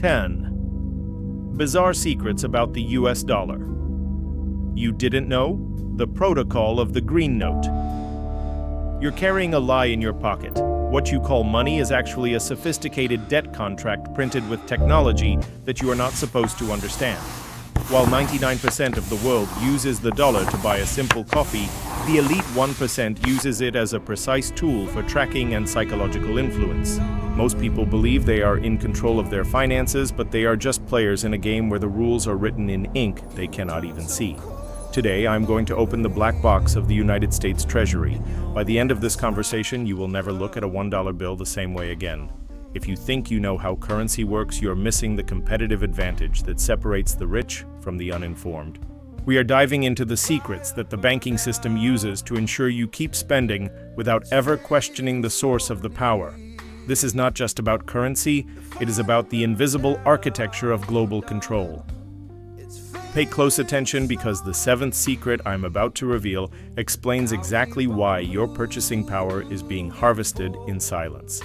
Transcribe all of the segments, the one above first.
10. Bizarre secrets about the US dollar. You didn't know? The protocol of the green note. You're carrying a lie in your pocket. What you call money is actually a sophisticated debt contract printed with technology that you are not supposed to understand. While 99% of the world uses the dollar to buy a simple coffee, the elite 1% uses it as a precise tool for tracking and psychological influence. Most people believe they are in control of their finances, but they are just players in a game where the rules are written in ink they cannot even see. Today, I'm going to open the black box of the United States Treasury. By the end of this conversation, you will never look at a $1 bill the same way again. If you think you know how currency works, you're missing the competitive advantage that separates the rich from the uninformed. We are diving into the secrets that the banking system uses to ensure you keep spending without ever questioning the source of the power. This is not just about currency, it is about the invisible architecture of global control. Pay close attention because the seventh secret I'm about to reveal explains exactly why your purchasing power is being harvested in silence.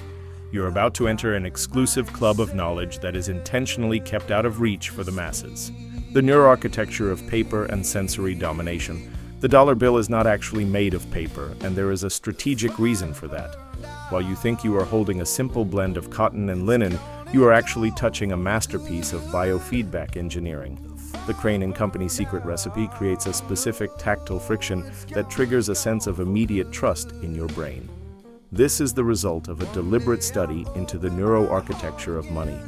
You're about to enter an exclusive club of knowledge that is intentionally kept out of reach for the masses. The neuroarchitecture of paper and sensory domination. The dollar bill is not actually made of paper, and there is a strategic reason for that. While you think you are holding a simple blend of cotton and linen, you are actually touching a masterpiece of biofeedback engineering. The Crane & Company secret recipe creates a specific tactile friction that triggers a sense of immediate trust in your brain. This is the result of a deliberate study into the neuroarchitecture of money.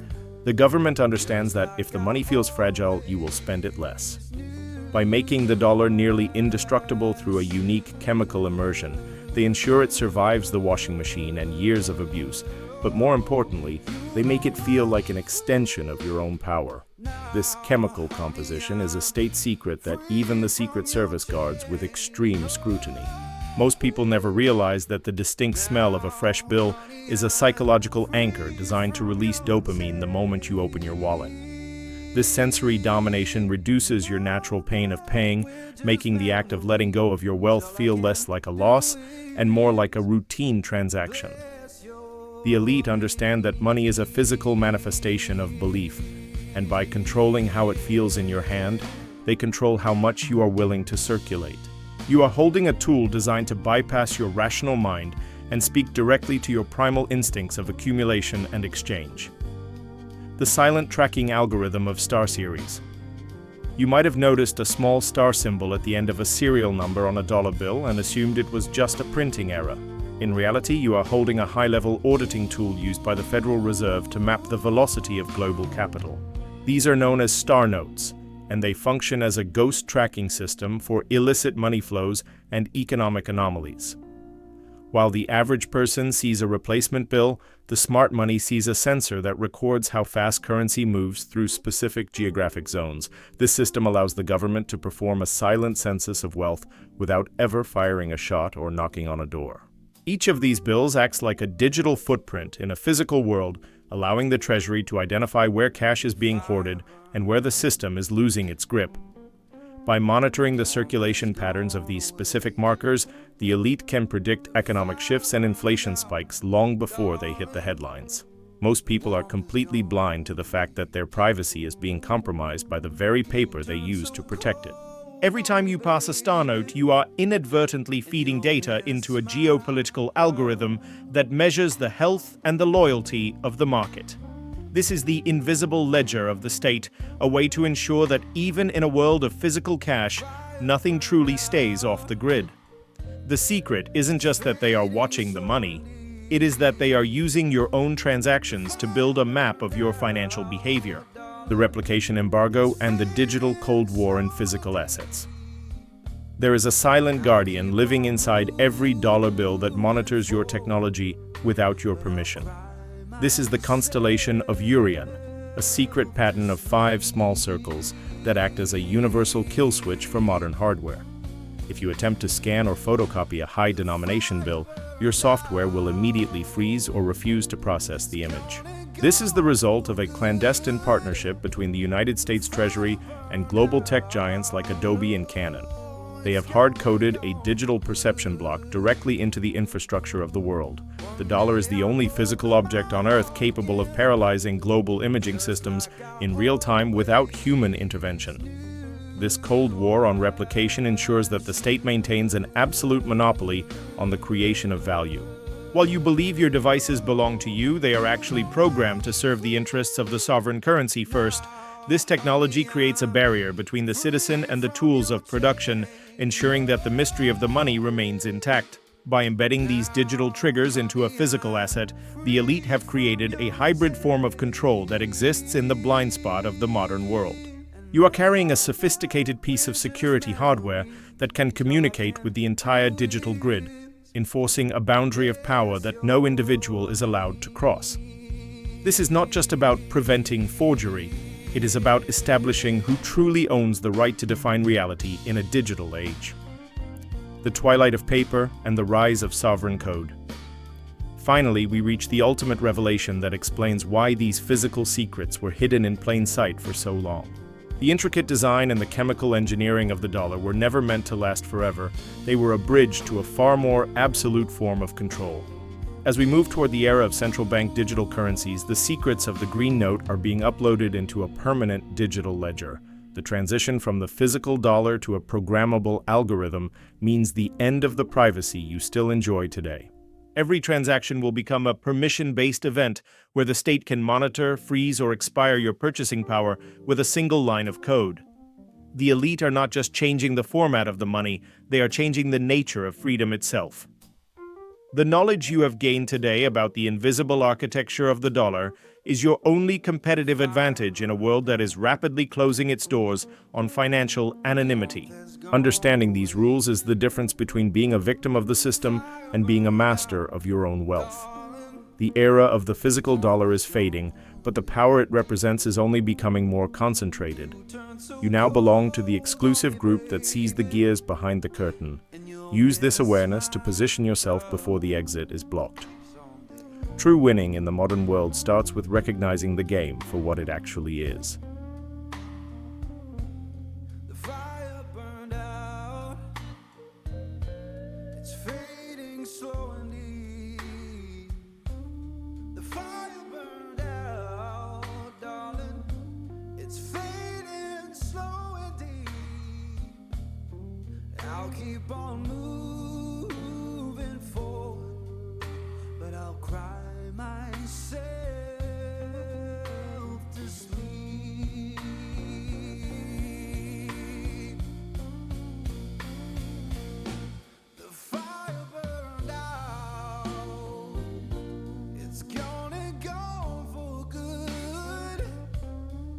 The government understands that if the money feels fragile, you will spend it less. By making the dollar nearly indestructible through a unique chemical immersion, they ensure it survives the washing machine and years of abuse. But more importantly, they make it feel like an extension of your own power. This chemical composition is a state secret that even the Secret Service guards with extreme scrutiny. Most people never realize that the distinct smell of a fresh bill is a psychological anchor designed to release dopamine the moment you open your wallet. This sensory domination reduces your natural pain of paying, making the act of letting go of your wealth feel less like a loss and more like a routine transaction. The elite understand that money is a physical manifestation of belief, and by controlling how it feels in your hand, they control how much you are willing to circulate. You are holding a tool designed to bypass your rational mind and speak directly to your primal instincts of accumulation and exchange. The silent tracking algorithm of star series. You might have noticed a small star symbol at the end of a serial number on a dollar bill and assumed it was just a printing error. In reality, you are holding a high-level auditing tool used by the Federal Reserve to map the velocity of global capital. These are known as star notes, and they function as a ghost tracking system for illicit money flows and economic anomalies. While the average person sees a replacement bill, the smart money sees a sensor that records how fast currency moves through specific geographic zones. This system allows the government to perform a silent census of wealth without ever firing a shot or knocking on a door. Each of these bills acts like a digital footprint in a physical world, allowing the Treasury to identify where cash is being hoarded and where the system is losing its grip. By monitoring the circulation patterns of these specific markers, the elite can predict economic shifts and inflation spikes long before they hit the headlines. Most people are completely blind to the fact that their privacy is being compromised by the very paper they use to protect it. Every time you pass a star note, you are inadvertently feeding data into a geopolitical algorithm that measures the health and the loyalty of the market. This is the invisible ledger of the state, a way to ensure that even in a world of physical cash, nothing truly stays off the grid. The secret isn't just that they are watching the money, it is that they are using your own transactions to build a map of your financial behavior. The replication embargo and the digital Cold War in physical assets. There is a silent guardian living inside every dollar bill that monitors your technology without your permission. This is the constellation of Urian, a secret pattern of 5 small circles that act as a universal kill switch for modern hardware. If you attempt to scan or photocopy a high-denomination bill, your software will immediately freeze or refuse to process the image. This is the result of a clandestine partnership between the United States Treasury and global tech giants like Adobe and Canon. They have hard-coded a digital perception block directly into the infrastructure of the world. The dollar is the only physical object on Earth capable of paralyzing global imaging systems in real time without human intervention. This Cold War on replication ensures that the state maintains an absolute monopoly on the creation of value. While you believe your devices belong to you, they are actually programmed to serve the interests of the sovereign currency first. This technology creates a barrier between the citizen and the tools of production, ensuring that the mystery of the money remains intact. By embedding these digital triggers into a physical asset, the elite have created a hybrid form of control that exists in the blind spot of the modern world. You are carrying a sophisticated piece of security hardware that can communicate with the entire digital grid, enforcing a boundary of power that no individual is allowed to cross. This is not just about preventing forgery. It is about establishing who truly owns the right to define reality in a digital age. The twilight of paper and the rise of sovereign code. Finally, we reach the ultimate revelation that explains why these physical secrets were hidden in plain sight for so long. The intricate design and the chemical engineering of the dollar were never meant to last forever. They were a bridge to a far more absolute form of control. As we move toward the era of central bank digital currencies, the secrets of the green note are being uploaded into a permanent digital ledger. The transition from the physical dollar to a programmable algorithm means the end of the privacy you still enjoy today. Every transaction will become a permission-based event where the state can monitor, freeze, or expire your purchasing power with a single line of code. The elite are not just changing the format of the money, they are changing the nature of freedom itself. The knowledge you have gained today about the invisible architecture of the dollar is your only competitive advantage in a world that is rapidly closing its doors on financial anonymity. Understanding these rules is the difference between being a victim of the system and being a master of your own wealth. The era of the physical dollar is fading, but the power it represents is only becoming more concentrated. You now belong to the exclusive group that sees the gears behind the curtain. Use this awareness to position yourself before the exit is blocked. True winning in the modern world starts with recognizing the game for what it actually is. The fire burned out. It's fading slow and deep. The fire burned out, darling. It's fading slow and deep. I'll keep on moving forward, but I'll cry myself to sleep. The fire burned out. It's gonna go for good.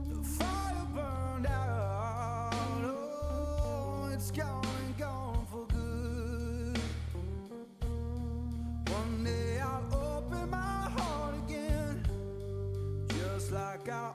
The fire burned out. Oh, it's gone for good. One day I'll open my heart again, just like I